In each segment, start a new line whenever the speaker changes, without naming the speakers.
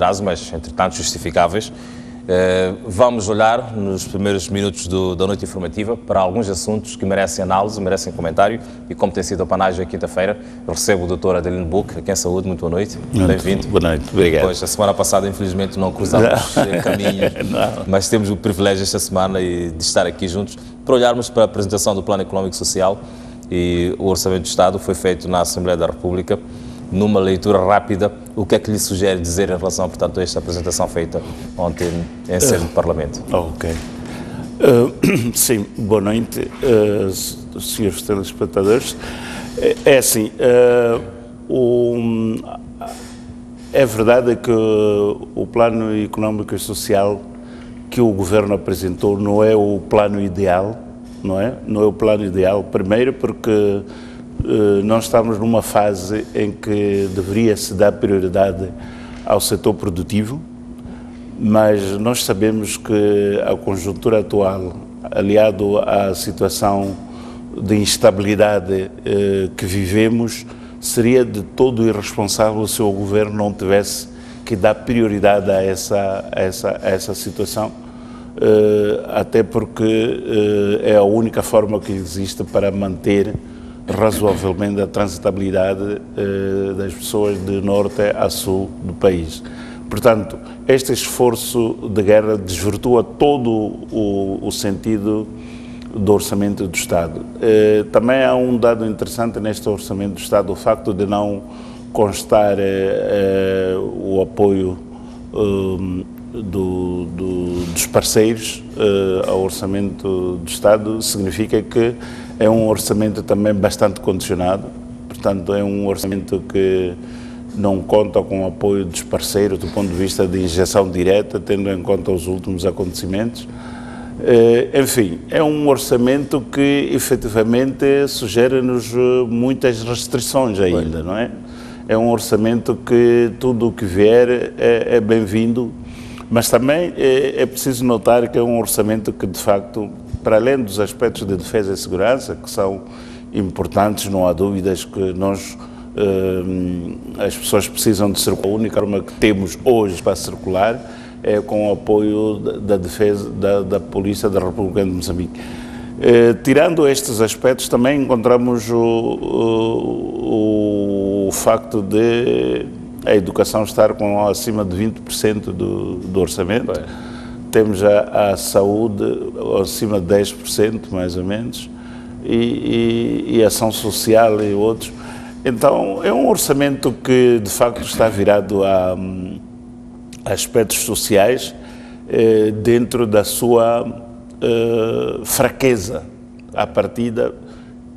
atraso, mas entretanto justificáveis. Vamos olhar nos primeiros minutos da noite informativa para alguns assuntos que merecem análise, merecem comentário, e como tem sido a panagem quinta-feira, eu recebo o Dr. Adelino Buque, aqui em Saúde. Muito boa noite, bem-vindo.
Boa noite, obrigado.
Pois, a semana passada infelizmente não cruzamos caminhos, mas temos o privilégio esta semana de estar aqui juntos para olharmos para a apresentação do Plano Económico e Social, e o Orçamento do Estado foi feito na Assembleia da República. Numa leitura rápida, o que é que lhe sugere dizer em relação, portanto, a esta apresentação feita ontem em sede do Parlamento?
Ok. Sim, boa noite, senhores telespectadores. É assim, é verdade que o Plano Económico e Social que o Governo apresentou não é o plano ideal, não é? Não é o plano ideal, primeiro porque nós estamos numa fase em que deveria-se dar prioridade ao setor produtivo, mas nós sabemos que a conjuntura atual, aliado à situação de instabilidade que vivemos, seria de todo irresponsável se o Governo não tivesse que dar prioridade a essa situação, até porque é a única forma que existe para manter razoavelmente a transitabilidade das pessoas de norte a sul do país. Portanto, este esforço de guerra desvirtua todo o sentido do Orçamento do Estado. Também há um dado interessante neste Orçamento do Estado, o facto de não constar o apoio dos parceiros ao Orçamento do Estado, significa que é um orçamento também bastante condicionado, portanto é um orçamento que não conta com o apoio dos parceiros do ponto de vista de injeção direta, tendo em conta os últimos acontecimentos. Enfim, é um orçamento que efetivamente sugere-nos muitas restrições ainda, não é? É um orçamento que tudo o que vier é bem-vindo, mas também é preciso notar que é um orçamento que, de facto, para além dos aspectos de defesa e segurança, que são importantes, não há dúvidas que as pessoas precisam de circular. A única forma que temos hoje para circular é com o apoio da defesa da Polícia da República de Moçambique. Tirando estes aspectos, também encontramos o facto de a educação estar com acima de 20% do orçamento. Temos a saúde acima de 10%, mais ou menos, e ação social e outros. Então, é um orçamento que, de facto, está virado a aspectos sociais dentro da sua fraqueza à partida,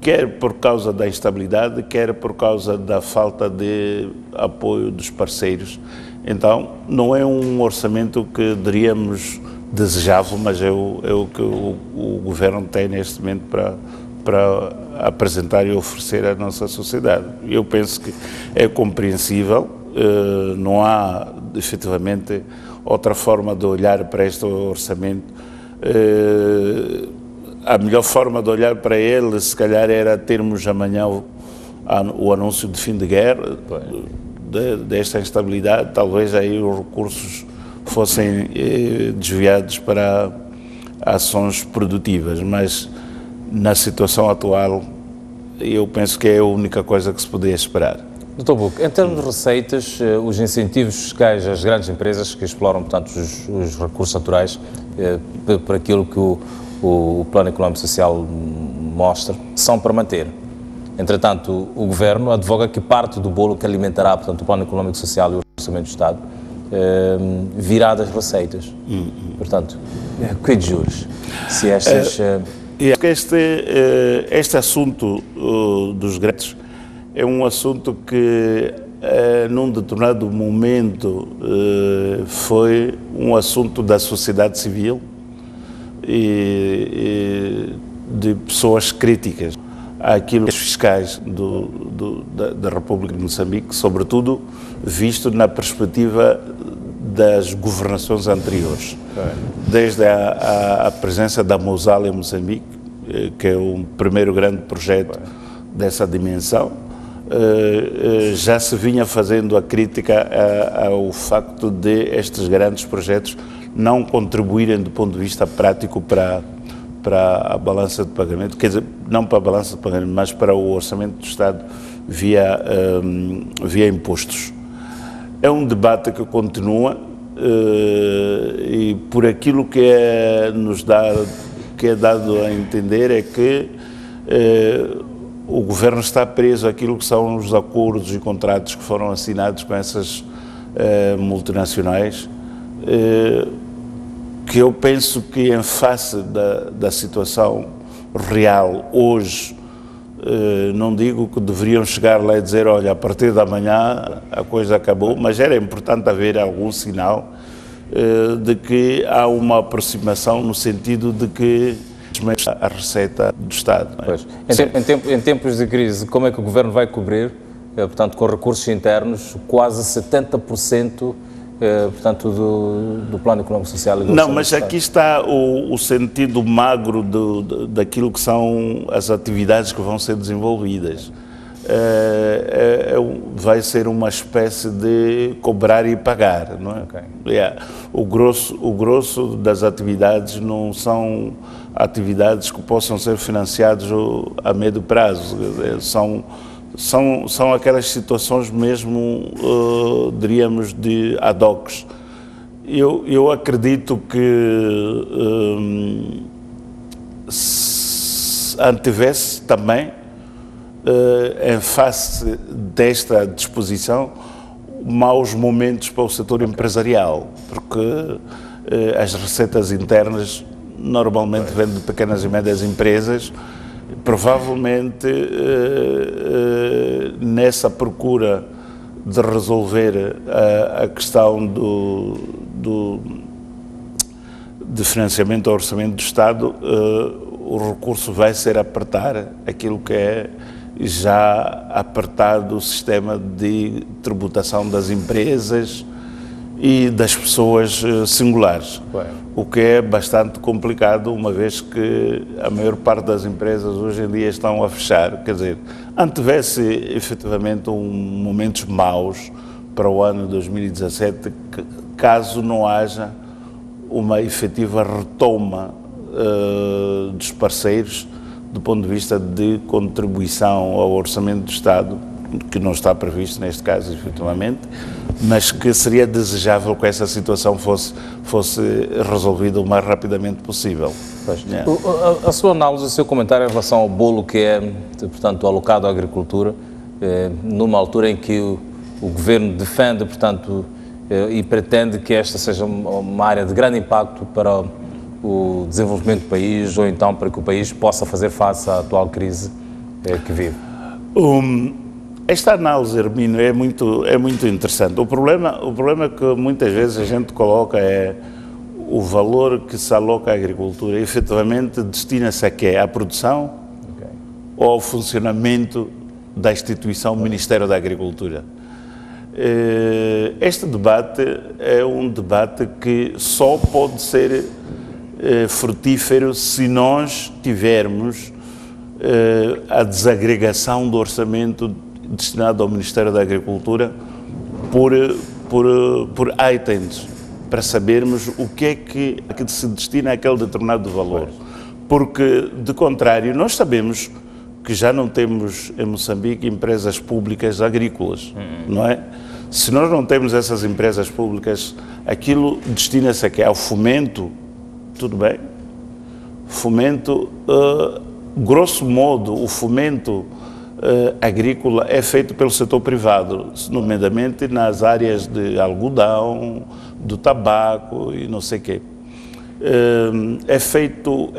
quer por causa da instabilidade, quer por causa da falta de apoio dos parceiros. Então, não é um orçamento que diríamos desejável, mas é o que o Governo tem neste momento para apresentar e oferecer à nossa sociedade. Eu penso que é compreensível, não há efetivamente outra forma de olhar para este orçamento. A melhor forma de olhar para ele, se calhar, era termos amanhã o anúncio de fim de guerra, desta instabilidade. Talvez aí os recursos fossem desviados para ações produtivas, mas na situação atual eu penso que é a única coisa que se podia esperar.
Dr. Buque, em termos de receitas, os incentivos fiscais às grandes empresas que exploram, portanto, os recursos naturais, por aquilo que o Plano Económico e Social mostra, são para manter. Entretanto, o Governo advoga que parte do bolo que alimentará, portanto, o Plano Económico e Social e o Orçamento do Estado virá das receitas. Portanto, que de juros? Se estas...
Este assunto dos grandes é um assunto que, num determinado momento, foi um assunto da sociedade civil e de pessoas críticas àquilo que os fiscais da República de Moçambique, sobretudo visto na perspectiva das governações anteriores, desde a presença da Mosal em Moçambique, que é o primeiro grande projeto dessa dimensão, já se vinha fazendo a crítica ao facto de estes grandes projetos não contribuírem do ponto de vista prático para a balança de pagamento, quer dizer, não para a balança de pagamento, mas para o orçamento do Estado via impostos. É um debate que continua e por aquilo que é dado a entender é que o Governo está preso àquilo que são os acordos e contratos que foram assinados com essas multinacionais, que eu penso que em face da situação real hoje, não digo que deveriam chegar lá e dizer, olha, a partir da manhã a coisa acabou, mas era importante haver algum sinal de que há uma aproximação no sentido de que a receita do Estado. Não é?
Pois. Em tempos de crise, como é que o Governo vai cobrir, portanto, com recursos internos, quase 70% portanto, do Plano Econômico Social e do
Não, mas aqui está o sentido magro daquilo que são as atividades que vão ser desenvolvidas. Vai ser uma espécie de cobrar e pagar, não é? Okay. O grosso das atividades não são atividades que possam ser financiadas a médio prazo, são aquelas situações mesmo, diríamos, de ad hoc. Eu acredito que antevesse também, em face desta disposição, maus momentos para o setor empresarial, porque as receitas internas normalmente vêm de pequenas e médias empresas. Provavelmente nessa procura de resolver a questão de financiamento ao orçamento do Estado, o recurso vai ser apertar aquilo que é já apertado o sistema de tributação das empresas e das pessoas singulares, o que é bastante complicado, uma vez que a maior parte das empresas hoje em dia estão a fechar. Quer dizer, antevesse efetivamente momentos maus para o ano 2017, caso não haja uma efetiva retoma dos parceiros do ponto de vista de contribuição ao orçamento do Estado, que não está previsto neste caso, efetivamente, mas que seria desejável que essa situação fosse resolvida o mais rapidamente possível.
A sua análise, o seu comentário em relação ao bolo que é, portanto, alocado à agricultura, numa altura em que o Governo defende, portanto, e pretende que esta seja uma área de grande impacto para o desenvolvimento do país, ou então para que o país possa fazer face à atual crise que vive?
Esta análise, Hermínio, é muito interessante. O problema que muitas vezes a gente coloca é o valor que se aloca à agricultura, efetivamente destina-se a quê? À produção ou ao funcionamento da instituição Ministério da Agricultura? Este debate é um debate que só pode ser frutífero se nós tivermos a desagregação do orçamento destinado ao Ministério da Agricultura por itens, para sabermos o que é que se destina àquele determinado valor. Porque, de contrário, nós sabemos que já não temos em Moçambique empresas públicas agrícolas, não é? Se nós não temos essas empresas públicas, aquilo destina-se a quê? Ao fomento, tudo bem? Fomento, grosso modo, o fomento agrícola é feito pelo setor privado, nomeadamente nas áreas de algodão, do tabaco e não sei o quê. É feito,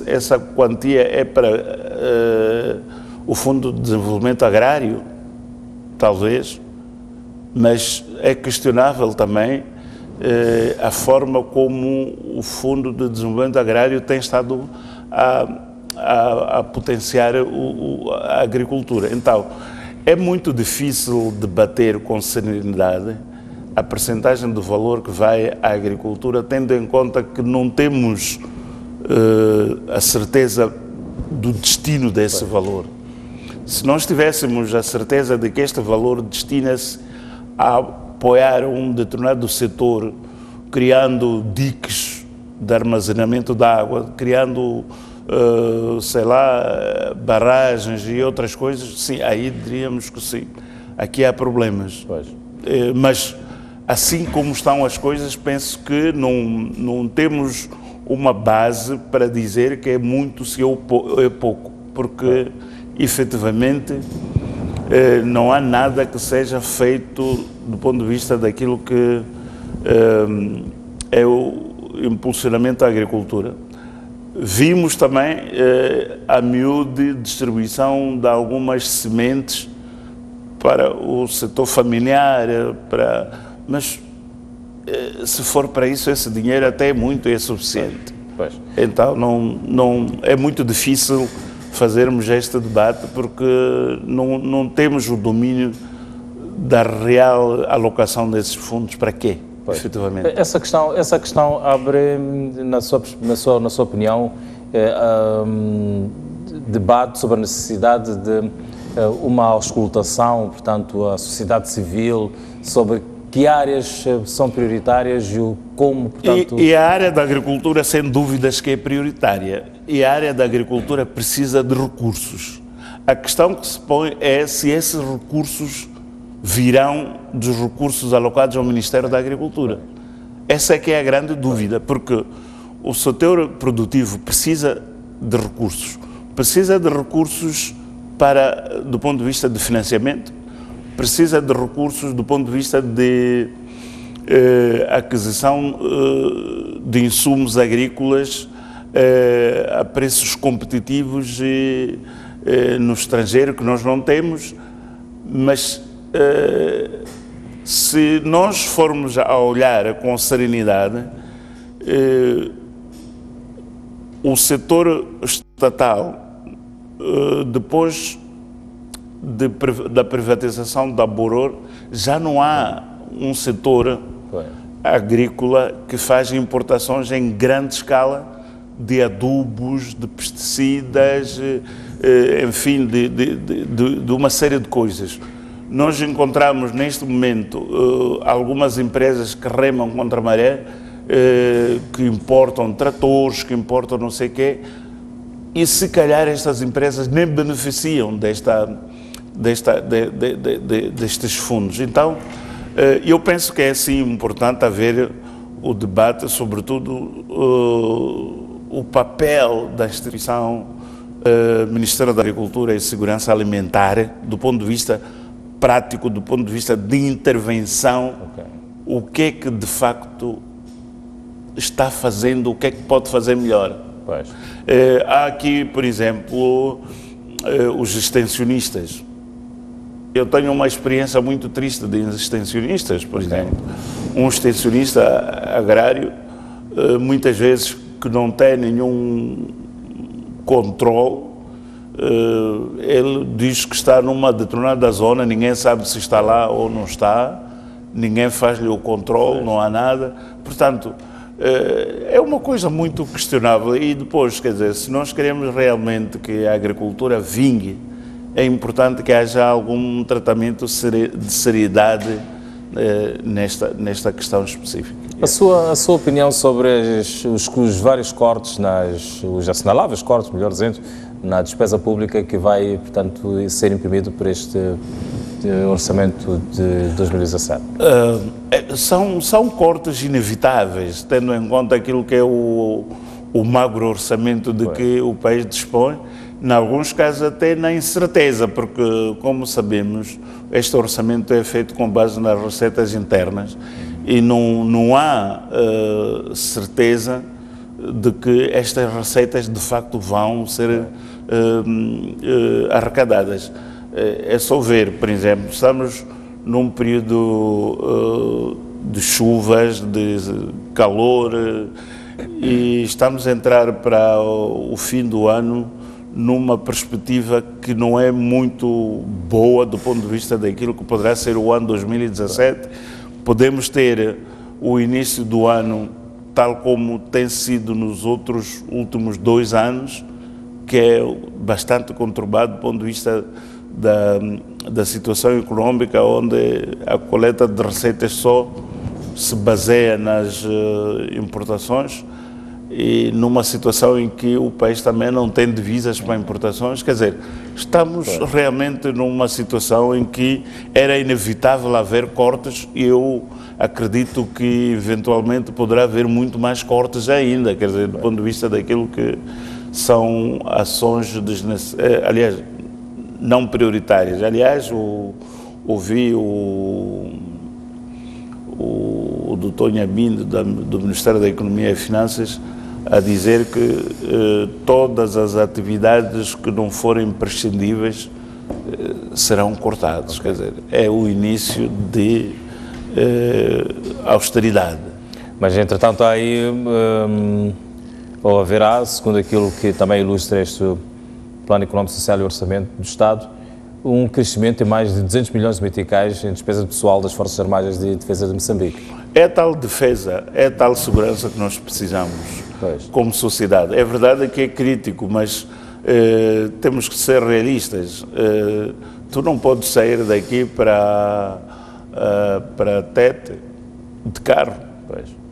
essa quantia é para o Fundo de Desenvolvimento Agrário, talvez, mas é questionável também a forma como o Fundo de Desenvolvimento Agrário tem estado a potenciar a agricultura. Então, é muito difícil debater com serenidade a percentagem do valor que vai à agricultura, tendo em conta que não temos a certeza do destino desse valor. Se nós tivéssemos a certeza de que este valor destina-se a apoiar um determinado setor, criando diques de armazenamento de água, criando, sei lá, barragens e outras coisas, sim, aí diríamos que sim. Aqui há problemas. Mas, assim como estão as coisas, penso que não temos uma base para dizer que é muito se é pouco, porque, efetivamente, não há nada que seja feito do ponto de vista daquilo que é o impulsionamento da agricultura. Vimos também a miúde distribuição de algumas sementes para o setor familiar, mas se for para isso, esse dinheiro até é muito, é suficiente. Então não é muito difícil fazermos este debate porque não temos o domínio da real alocação desses fundos para quê, efetivamente.
Essa questão abre, na sua opinião, debate sobre a necessidade de uma auscultação, portanto, à sociedade civil, sobre que áreas são prioritárias e como, portanto...
E a área da agricultura, sem dúvidas que é prioritária. E a área da agricultura precisa de recursos. A questão que se põe é se esses recursos virão dos recursos alocados ao Ministério da Agricultura. Essa é que é a grande dúvida, porque o setor produtivo precisa de recursos. Precisa de recursos do ponto de vista de financiamento, precisa de recursos do ponto de vista de aquisição de insumos agrícolas a preços competitivos no estrangeiro, que nós não temos, mas se nós formos a olhar com serenidade, o setor estatal, depois da privatização da Boror, já não há um setor agrícola que faz importações em grande escala de adubos, de pesticidas, enfim, de uma série de coisas. Nós encontramos neste momento algumas empresas que remam contra a maré, que importam tratores, que importam não sei o quê, e se calhar estas empresas nem beneficiam destes fundos. Então, eu penso que é sim importante haver o debate, sobretudo o papel da instituição Ministério da Agricultura e Segurança Alimentar, do ponto de vista prático, do ponto de vista de intervenção, o que é que de facto está fazendo, o que é que pode fazer melhor. Há aqui, por exemplo, os extensionistas. Eu tenho uma experiência muito triste de extensionistas, por exemplo. Um extensionista agrário, muitas vezes que não tem nenhum controle, ele diz que está numa determinada zona, ninguém sabe se está lá ou não está, ninguém faz-lhe o controle, não há nada. Portanto, é uma coisa muito questionável. E depois, quer dizer, se nós queremos realmente que a agricultura vingue, é importante que haja algum tratamento de seriedade nesta questão específica.
A sua opinião sobre os vários cortes, os assinaláveis cortes, melhor dizendo, na despesa pública que vai, portanto, ser imprimido por este orçamento de 2017?
São cortes inevitáveis, tendo em conta aquilo que é o magro orçamento de que o país dispõe, em alguns casos até na incerteza, porque, como sabemos, este orçamento é feito com base nas receitas internas e não há certeza de que estas receitas de facto vão ser arrecadadas. É só ver, por exemplo, estamos num período de chuvas, de calor, e estamos a entrar para o fim do ano numa perspectiva que não é muito boa do ponto de vista daquilo que poderá ser o ano 2017. Podemos ter o início do ano tal como tem sido nos últimos 2 anos, que é bastante conturbado do ponto de vista da situação econômica, onde a coleta de receitas só se baseia nas importações, e numa situação em que o país também não tem divisas para importações. Quer dizer, estamos realmente numa situação em que era inevitável haver cortes, e eu acredito que eventualmente poderá haver muito mais cortes ainda, quer dizer, do ponto de vista daquilo que são ações aliás, não prioritárias. Aliás, ouvi o Dr. Nhabindo, do Ministério da Economia e Finanças, a dizer que todas as atividades que não forem prescindíveis serão cortadas. Quer dizer, é o início de austeridade.
Mas, entretanto, há aí, ou haverá, segundo aquilo que também ilustra este Plano Económico, Social e Orçamento do Estado, um crescimento de mais de 200 milhões de meticais em despesa pessoal das Forças Armadas de Defesa de Moçambique.
É tal defesa, é tal segurança que nós precisamos como sociedade. É verdade que é crítico, mas temos que ser realistas. Tu não podes sair daqui para Tete de carro.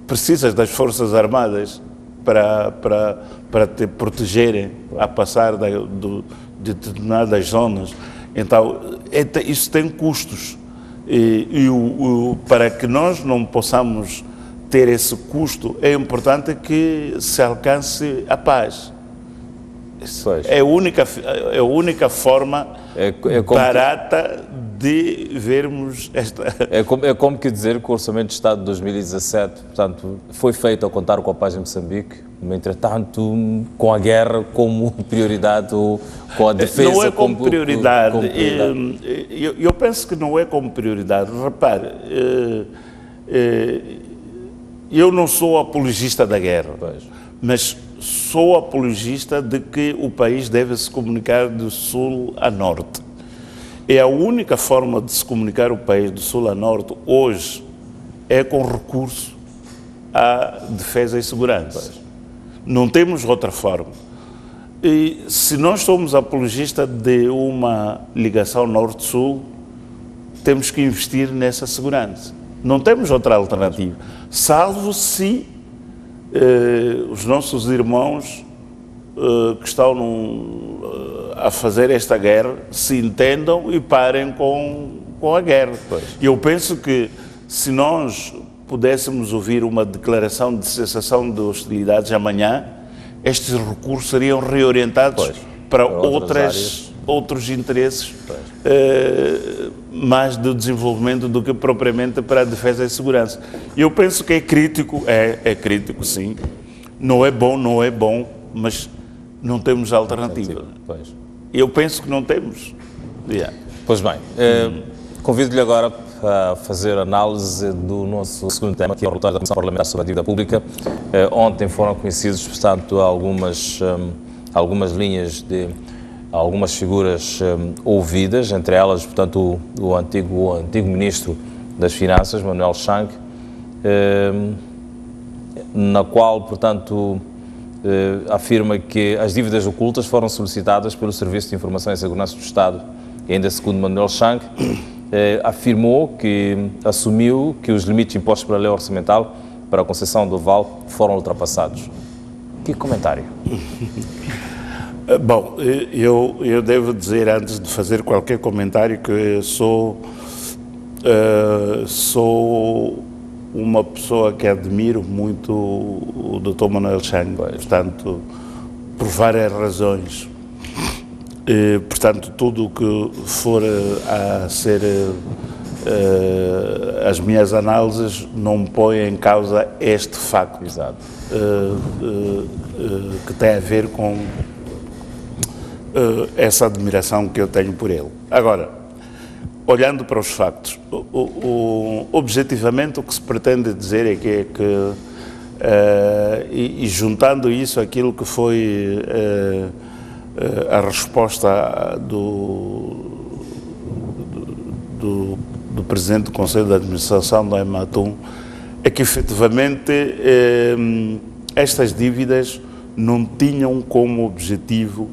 Precisas das Forças Armadas para te protegerem a passar de determinadas zonas. Então, isso tem custos. Para que nós não possamos ter esse custo, é importante que se alcance a paz. É a única forma barata de vermos esta...
É como que dizer que o Orçamento de Estado de 2017, portanto, foi feito a contar com a paz em Moçambique, entretanto, com a guerra como prioridade, ou com a defesa
não é como prioridade. Eu penso que não é como prioridade. Repare, eu não sou apologista da guerra, mas sou apologista de que o país deve se comunicar de sul a norte. É a única forma de se comunicar o país de sul a norte hoje é com recurso à defesa e segurança. Não temos outra forma. E se nós somos apologistas de uma ligação norte-sul, temos que investir nessa segurança. Não temos outra alternativa, salvo se os nossos irmãos que estão a fazer esta guerra se entendam e parem com a guerra. Eu penso que se nós pudéssemos ouvir uma declaração de cessação de hostilidades amanhã, estes recursos seriam reorientados para outros interesses mais do desenvolvimento do que propriamente para a defesa e segurança. Eu penso que é crítico, é crítico sim, não é bom, mas não temos alternativa. Eu penso que não temos.
Pois bem, convido-lhe agora a fazer análise do nosso segundo tema, que é o relatório da Comissão Parlamentar sobre a Dívida Pública. Ontem foram conhecidos, portanto, algumas linhas de algumas figuras ouvidas, entre elas, portanto, o antigo Ministro das Finanças, Manuel Chang, na qual, portanto, afirma que as dívidas ocultas foram solicitadas pelo Serviço de Informação e Segurança do Estado, e ainda segundo Manuel Chang, afirmou que assumiu que os limites impostos pela lei orçamental para a concessão do aval foram ultrapassados. Que comentário?
Bom, eu devo dizer, antes de fazer qualquer comentário, que sou uma pessoa que admiro muito o Dr. Manuel Chang, portanto, por várias razões. Portanto, tudo o que for a ser as minhas análises não põe em causa este facto.
Exato.
Que tem a ver com essa admiração que eu tenho por ele. Agora, olhando para os factos, objetivamente o que se pretende dizer é que e juntando isso àquilo que foi a resposta do Presidente do Conselho de Administração da Ematum, é que efetivamente estas dívidas não tinham como objetivo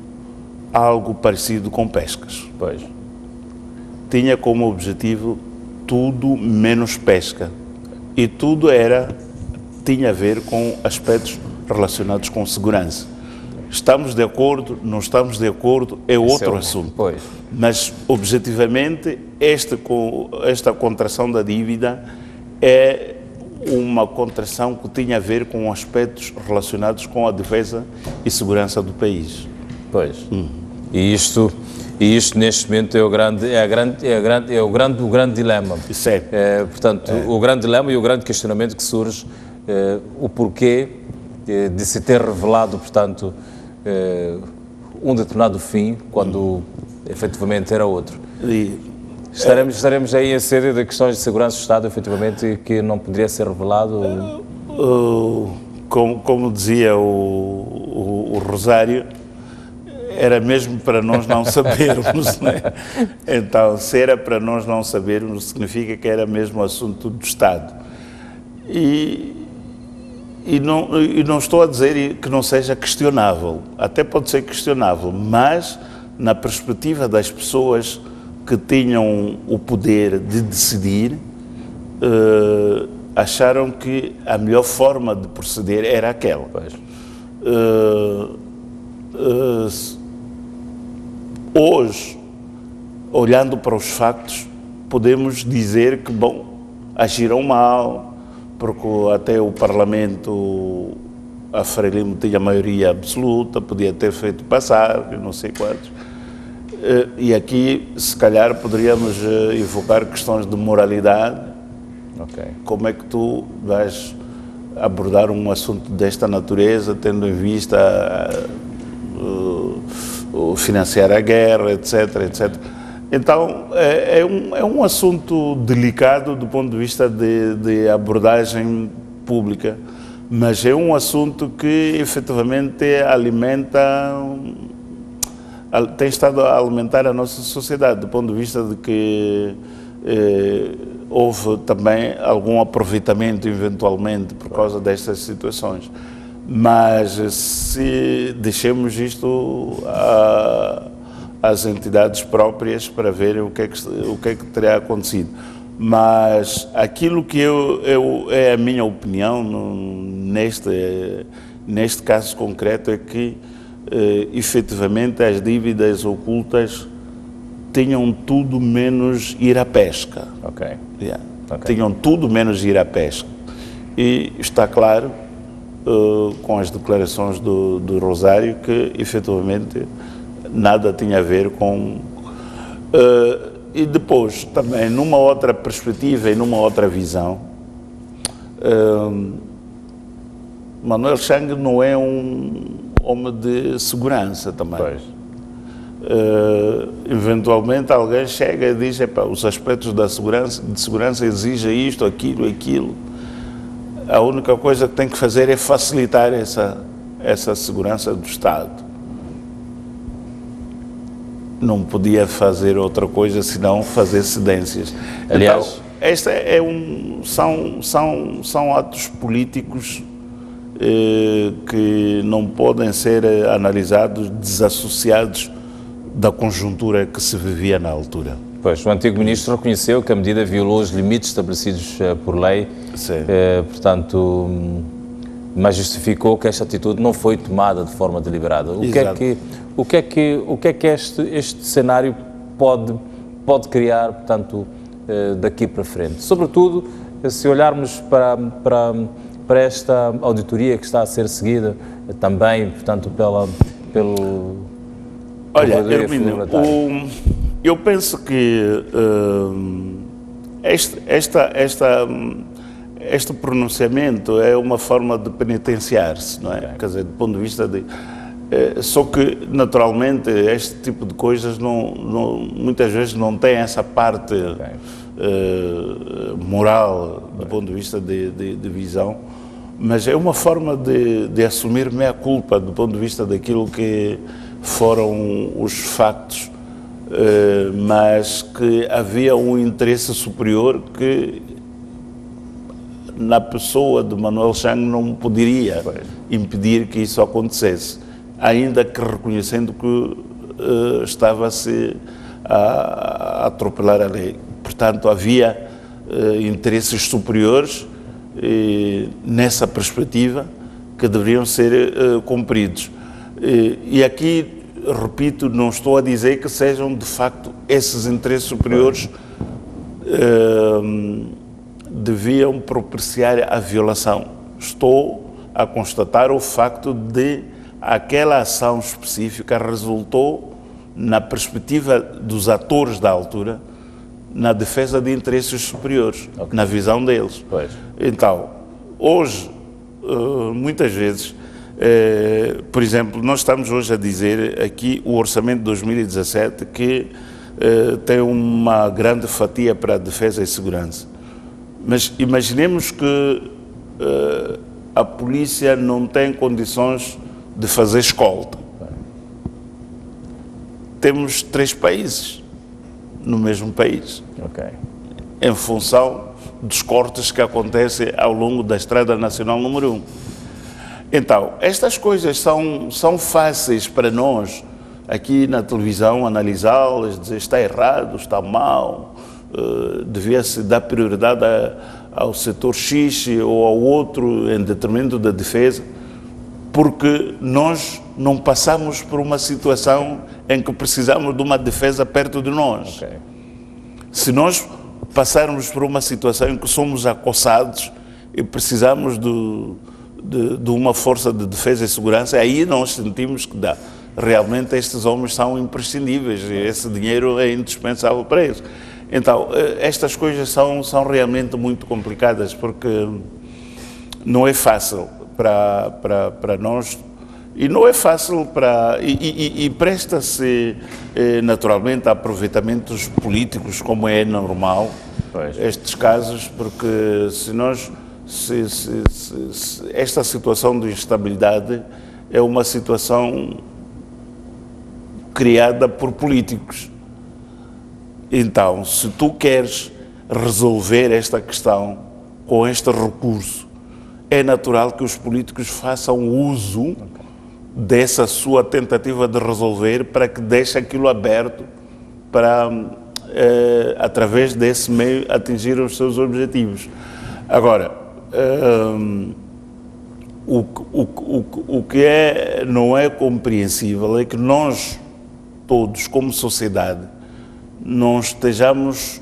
algo parecido com pescas. tinha como objetivo tudo menos pesca. E tudo tinha a ver com aspectos relacionados com segurança. Estamos de acordo, não estamos de acordo, é outro assunto.
Pois.
Mas, objetivamente, esta contração da dívida é uma contração que tinha a ver com aspectos relacionados com a defesa e segurança do país.
Pois. E isto neste momento é o grande dilema.
Isso é.
Portanto, o grande dilema e o grande questionamento que surge, o porquê de se ter revelado, portanto, um determinado fim, quando efetivamente era outro. Estaremos aí a série de questões de segurança do Estado, efetivamente, que não poderia ser revelado?
Como dizia o Rosário, era mesmo para nós não sabermos, né? Então, se era para nós não sabermos, significa que era mesmo assunto do Estado. E não estou a dizer que não seja questionável, até pode ser questionável, mas na perspectiva das pessoas que tinham o poder de decidir, acharam que a melhor forma de proceder era aquela. Hoje, olhando para os factos, podemos dizer que, bom, agiram mal, porque até o Parlamento, a Frelimo tinha maioria absoluta, podia ter feito passar, não sei quantos. E aqui, se calhar, poderíamos evocar questões de moralidade.
Okay.
Como é que tu vais abordar um assunto desta natureza, tendo em vista financiar a guerra, etc, etc. Então, é um assunto delicado do ponto de vista de abordagem pública, mas é um assunto que, efetivamente, tem estado a alimentar a nossa sociedade, do ponto de vista de que houve também algum aproveitamento, eventualmente, por causa destas situações. Mas se deixemos isto às entidades próprias para ver o que é que terá acontecido. Mas aquilo que é a minha opinião neste caso concreto é que efetivamente as dívidas ocultas tinham tudo menos ir à pesca.
Okay.
Yeah. Okay. Tinham tudo menos ir à pesca. E está claro, com as declarações do Rosário, que efetivamente nada tinha a ver com... e depois, também, numa outra perspectiva e numa outra visão, Manuel Chang não é um homem de segurança também.
Pois.
Eventualmente alguém chega e diz: os aspectos de segurança exigem isto, aquilo. A única coisa que tem que fazer é facilitar essa segurança do Estado. Não podia fazer outra coisa senão fazer cedências.
Aliás,
então, são atos políticos que não podem ser analisados desassociados da conjuntura que se vivia na altura.
Pois, o antigo ministro reconheceu que a medida violou os limites estabelecidos por lei, portanto, mas justificou que esta atitude não foi tomada de forma deliberada. O que é que este cenário pode criar, portanto, daqui para frente? Sobretudo, se olharmos para esta auditoria que está a ser seguida também, portanto, pelo...
Olha, Hermínio, eu penso que este pronunciamento é uma forma de penitenciar-se, não é? Okay. Quer dizer, do ponto de vista de... só que, naturalmente, este tipo de coisas muitas vezes não tem essa parte moral, do ponto de vista de visão, mas é uma forma de assumir meia-culpa do ponto de vista daquilo que foram os factos, mas que havia um interesse superior que na pessoa de Manuel Chang não poderia impedir que isso acontecesse, ainda que reconhecendo que estava-se a atropelar a lei. Portanto, havia interesses superiores nessa perspectiva que deveriam ser cumpridos. E aqui, repito, não estou a dizer que sejam de facto esses interesses superiores deviam propiciar a violação. Estou a constatar o facto de aquela ação específica resultou, na perspectiva dos atores da altura, na defesa de interesses superiores, na visão deles.
Pois.
Então, hoje, muitas vezes, por exemplo, nós estamos hoje a dizer aqui o orçamento de 2017 que tem uma grande fatia para a defesa e segurança. Mas imaginemos que a polícia não tem condições de fazer escolta. Temos 3 países no mesmo país, em função dos cortes que acontecem ao longo da Estrada Nacional número 1. Então, estas coisas são fáceis para nós, aqui na televisão, analisá-las, dizer está errado, está mal, devia-se dar prioridade ao setor X ou ao outro em detrimento da defesa, porque nós não passamos por uma situação em que precisamos de uma defesa perto de nós. Se nós passarmos por uma situação em que somos acossados e precisamos de uma força de defesa e segurança, aí nós sentimos que realmente estes homens são imprescindíveis e esse dinheiro é indispensável para eles. Então, estas coisas são realmente muito complicadas, porque não é fácil para nós. E não é fácil e presta-se naturalmente a aproveitamentos políticos, como é normal, estes casos, porque esta situação de instabilidade é uma situação criada por políticos. Então, se tu queres resolver esta questão com este recurso, é natural que os políticos façam uso dessa sua tentativa de resolver para que deixe aquilo aberto para, através desse meio, atingir os seus objetivos. Agora, o que não é compreensível é que nós, todos, como sociedade, não estejamos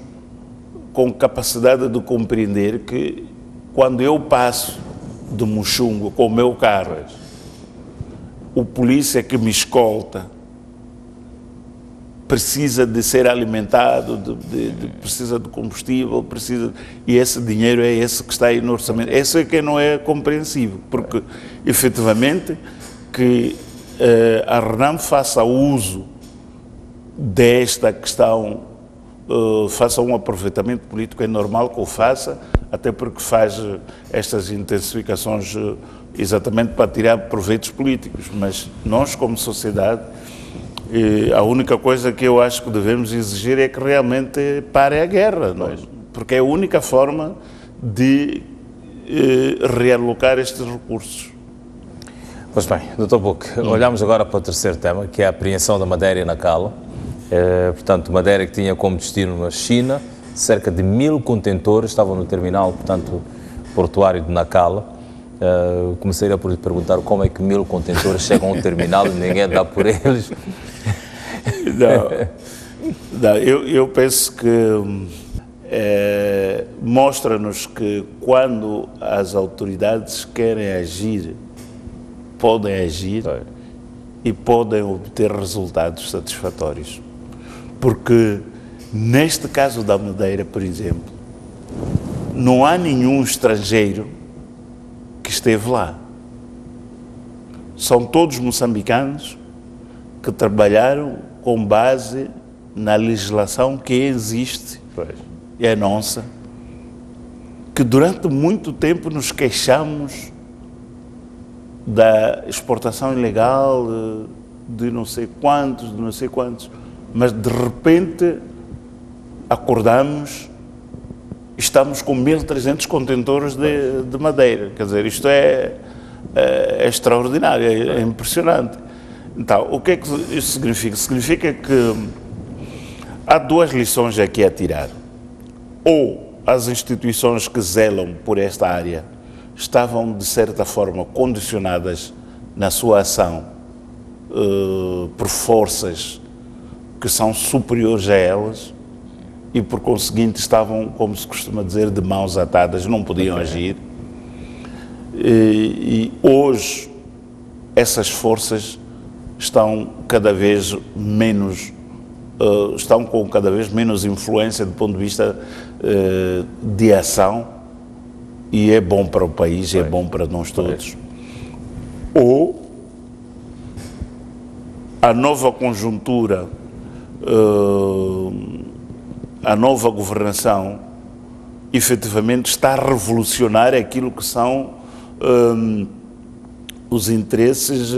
com capacidade de compreender que quando eu passo de Muxungo com o meu carro, o polícia que me escolta precisa de ser alimentado, precisa de combustível, e esse dinheiro é esse que está aí no orçamento. Esse é que não é compreensível, porque efetivamente que a RENAM faça uso desta questão, faça um aproveitamento político, é normal que o faça, até porque faz estas intensificações exatamente para tirar proveitos políticos, mas nós, como sociedade, a única coisa que eu acho que devemos exigir é que realmente pare a guerra, não é? Porque é a única forma de realocar estes recursos.
Pois bem, Dr. Buck, olhamos agora para o terceiro tema, que é a apreensão da madeira em Nacala. Portanto, madeira que tinha como destino a China, cerca de 1000 contentores estavam no terminal, portanto, portuário de Nacala. Começaria por lhe perguntar como é que 1000 contentores chegam ao terminal e ninguém dá por eles.
Não, eu penso que mostra-nos que quando as autoridades querem agir, podem agir e podem obter resultados satisfatórios. Porque neste caso da madeira, por exemplo, não há nenhum estrangeiro que esteve lá. São todos moçambicanos que trabalharam com base na legislação que existe, e é nossa, que durante muito tempo nos queixamos da exportação ilegal de não sei quantos, mas de repente acordamos, estamos com 1300 contentores de madeira. Quer dizer, isto é extraordinário, é impressionante. Então, o que é que isso significa? Significa que há duas lições aqui a tirar. Ou as instituições que zelam por esta área estavam, de certa forma, condicionadas na sua ação por forças que são superiores a elas e, por conseguinte, estavam, como se costuma dizer, de mãos atadas, não podiam agir. E hoje essas forças estão cada vez menos, estão com cada vez menos influência do ponto de vista de ação, e é bom para o país, é bom para nós todos. Ou a nova conjuntura, a nova governação, efetivamente está a revolucionar aquilo que são os interesses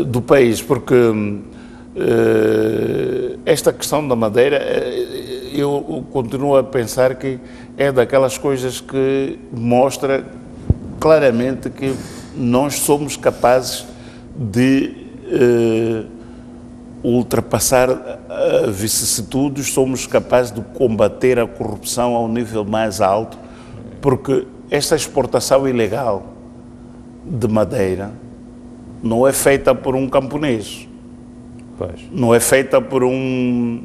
do país, porque esta questão da Madeira, eu continuo a pensar que é daquelas coisas que mostra claramente que nós somos capazes de ultrapassar vicissitudes, somos capazes de combater a corrupção ao nível mais alto, porque esta exportação ilegal de madeira não é feita por um camponês, não é feita por um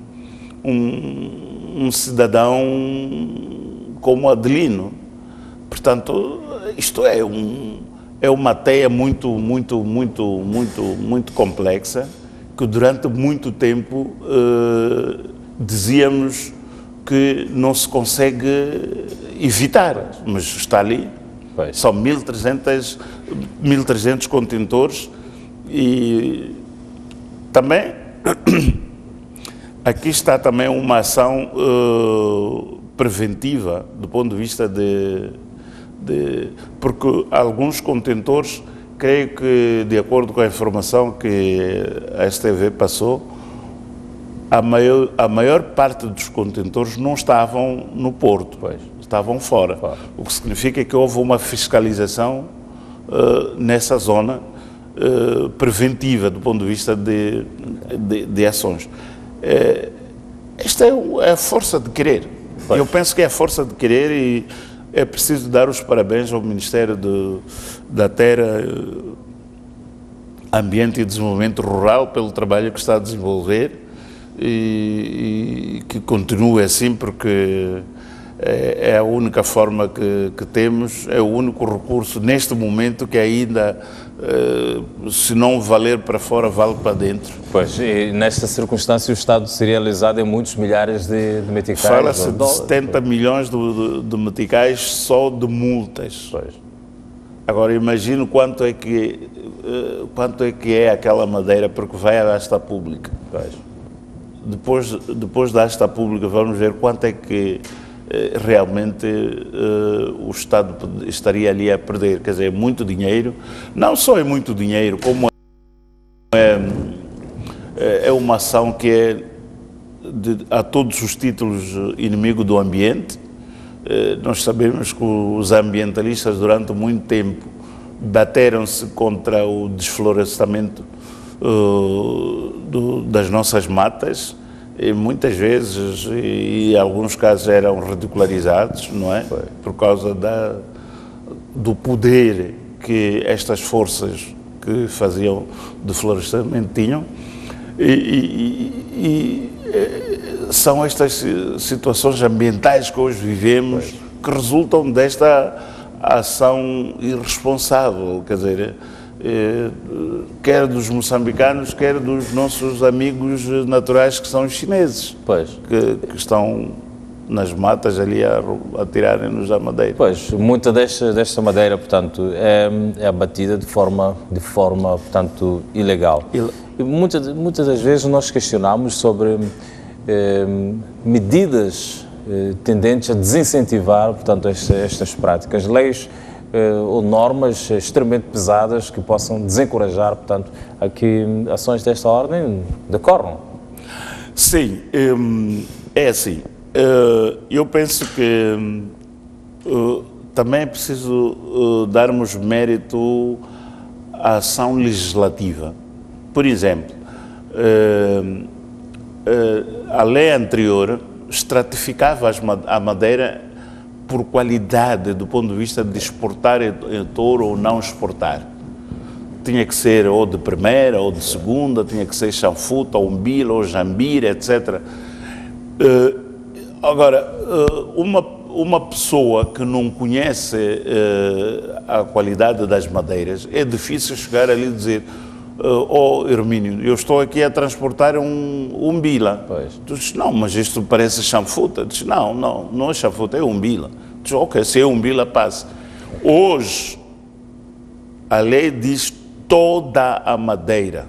cidadão como Adelino. Portanto, isto é uma teia muito complexa, que durante muito tempo dizíamos que não se consegue evitar, mas está ali. São 1.300 contentores, e também aqui está também uma ação preventiva do ponto de vista porque alguns contentores, creio que, de acordo com a informação que a STV passou, a maior parte dos contentores não estavam no porto, estavam fora. O que significa que houve uma fiscalização nessa zona preventiva do ponto de vista de ações. Esta é a força de querer. Eu penso que é a força de querer, e é preciso dar os parabéns ao Ministério da Terra, Ambiente e Desenvolvimento Rural pelo trabalho que está a desenvolver, e que continue assim, porque é a única forma que temos, é o único recurso neste momento que ainda, se não valer para fora, vale para dentro.
Pois, e nesta circunstância o Estado seria alisado em muitos milhares de meticais.
Fala-se de 70 milhões de meticais só de multas. Agora imagino quanto é que é aquela madeira, porque vai à asta pública. Depois da asta pública vamos ver quanto é que realmente o Estado estaria ali a perder. Quer dizer, muito dinheiro. Não só é muito dinheiro, como é uma ação que é a todos os títulos inimigo do ambiente. Nós sabemos que os ambientalistas durante muito tempo bateram-se contra o desflorestamento das nossas matas, e muitas vezes, e em alguns casos, eram ridicularizados, não é? Por causa do poder que estas forças que faziam deflorestamento tinham, e são estas situações ambientais que hoje vivemos que resultam desta ação irresponsável, quer dizer, quer dos moçambicanos, quer dos nossos amigos naturais, que são os chineses, que estão nas matas ali a tirarem-nos a madeira.
Pois, muita desta madeira, portanto, é abatida de forma portanto, ilegal. E muitas das vezes nós questionamos sobre medidas tendentes a desincentivar, portanto, estas práticas, leis ou normas extremamente pesadas que possam desencorajar, portanto, a que ações desta ordem decorram.
Sim, é assim. Eu penso que também é preciso darmos mérito à ação legislativa. Por exemplo, a lei anterior estratificava a madeira por qualidade, do ponto de vista de exportar em touro ou não exportar. Tinha que ser ou de primeira ou de segunda, tinha que ser chanfuta, ou umbila, ou jambira, etc. Agora, uma pessoa que não conhece a qualidade das madeiras, é difícil chegar ali e dizer: oh, Hermínio, eu estou aqui a transportar um umbila. Tu dizes: não, mas isto parece chanfuta. Diz: não é chanfuta, é umbila. Diz: ok, se é umbila, passa. Hoje, a lei diz toda a madeira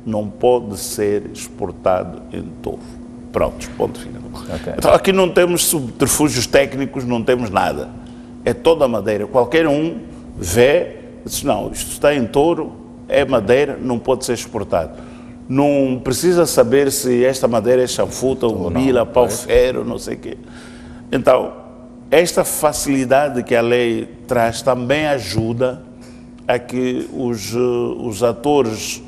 não pode ser exportado em touro. Pronto, ponto final. Então, aqui não temos subterfúgios técnicos, não temos nada. É toda a madeira. Qualquer um vê, diz: não, isto está em touro, é madeira, não pode ser exportado. Não precisa saber se esta madeira é chanfuta, umbila, pau-ferro, não sei o quê. Então, esta facilidade que a lei traz também ajuda a que os atores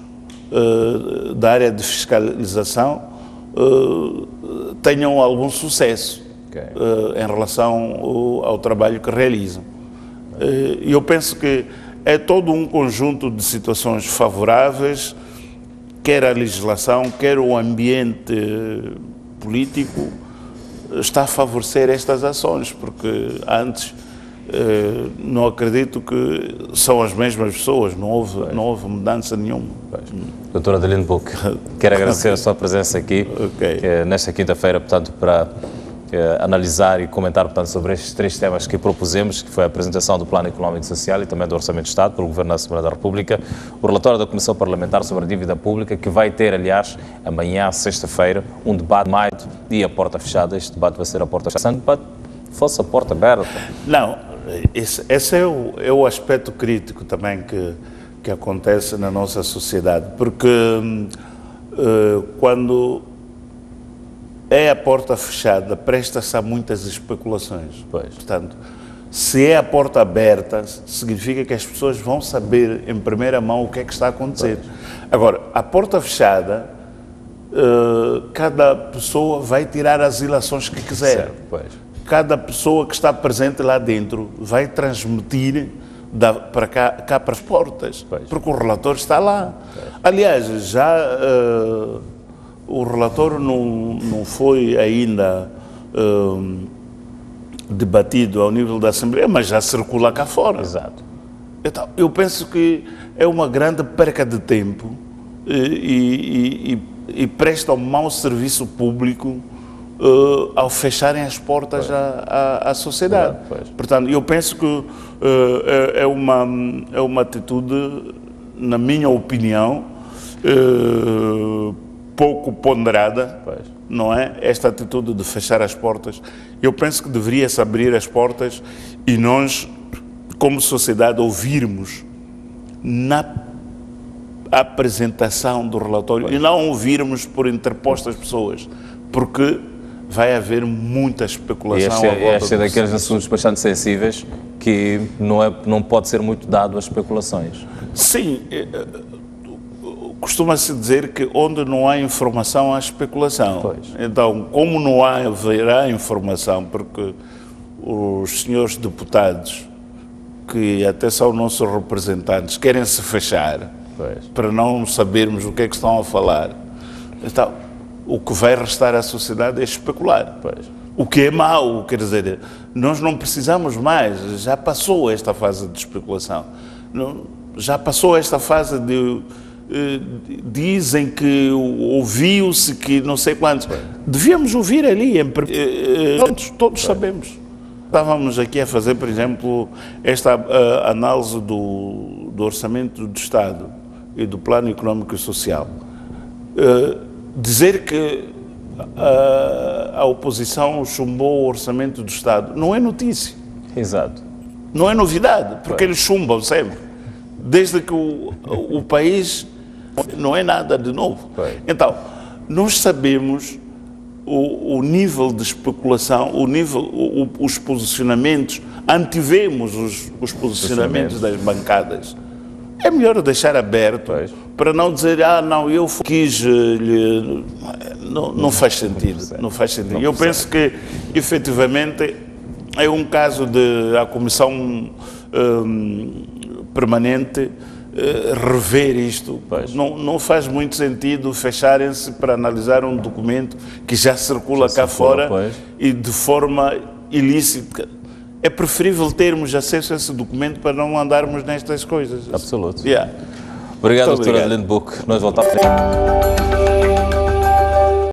da área de fiscalização tenham algum sucesso em relação ao trabalho que realizam. E eu penso que é todo um conjunto de situações favoráveis, quer a legislação, quer o ambiente político, está a favorecer estas ações, porque antes não acredito que são as mesmas pessoas, não houve mudança nenhuma.
Doutor Adelino Buck, quero agradecer a sua presença aqui nesta quinta-feira, portanto, para analisar e comentar, portanto, sobre estes 3 temas que propusemos, que foi a apresentação do Plano Económico e Social e também do Orçamento de Estado pelo Governo da Assembleia da República, o relatório da Comissão Parlamentar sobre a Dívida Pública, que vai ter, aliás, amanhã, sexta-feira, um debate mais e a porta fechada. Este debate vai ser a porta fechada. Se o debate fosse a porta aberta.
Não, esse é o aspecto crítico também que acontece na nossa sociedade, porque quando é a porta fechada, presta-se a muitas especulações. Portanto, se é a porta aberta, significa que as pessoas vão saber em primeira mão o que é que está a acontecer. Agora, a porta fechada, cada pessoa vai tirar as ilações que quiser. Cada pessoa que está presente lá dentro vai transmitir para cá para as portas, porque o relatório está lá. Aliás, já o relatório não foi ainda debatido ao nível da Assembleia, mas já circula cá fora. Então, eu penso que é uma grande perca de tempo e presta um mau serviço público ao fecharem as portas à sociedade. Portanto, eu penso que é uma atitude, na minha opinião, pouco ponderada, não é? Esta atitude de fechar as portas. Eu penso que deveria-se abrir as portas e nós, como sociedade, ouvirmos na apresentação do relatório e não ouvirmos por interpostas pessoas, porque vai haver muita especulação.
Este é daqueles assuntos bastante sensíveis que não pode ser muito dado às especulações.
Sim, costuma-se dizer que onde não há informação, há especulação. Então, como não haverá informação, porque os senhores deputados, que até são nossos representantes, querem se fechar para não sabermos o que é que estão a falar, então, o que vai restar à sociedade é especular. O que é mau, quer dizer, nós não precisamos mais, já passou esta fase de especulação, já passou esta fase de dizem que ouviu-se que não sei quantos. Devíamos ouvir ali, todos sabemos. Estávamos aqui a fazer, por exemplo, esta análise do Orçamento do Estado e do Plano Económico e Social. Dizer que a oposição chumbou o Orçamento do Estado não é notícia. Não é novidade, porque eles chumbam sempre. Desde que o país não é nada de novo. Então, nós sabemos o nível de especulação, os posicionamentos, antevemos os posicionamentos das bancadas. é melhor deixar aberto, para não dizer, não, eu quis lhe... Não faz sentido, não faz sentido. Eu penso que, efetivamente, é um caso de a Comissão Permanente rever isto. Não faz muito sentido fecharem-se para analisar um documento que já circula cá fora e de forma ilícita. É preferível termos acesso a esse documento para não andarmos nestas coisas.
Absoluto.
Yeah.
Obrigado, doutora Adelino Buque. Nós voltamos.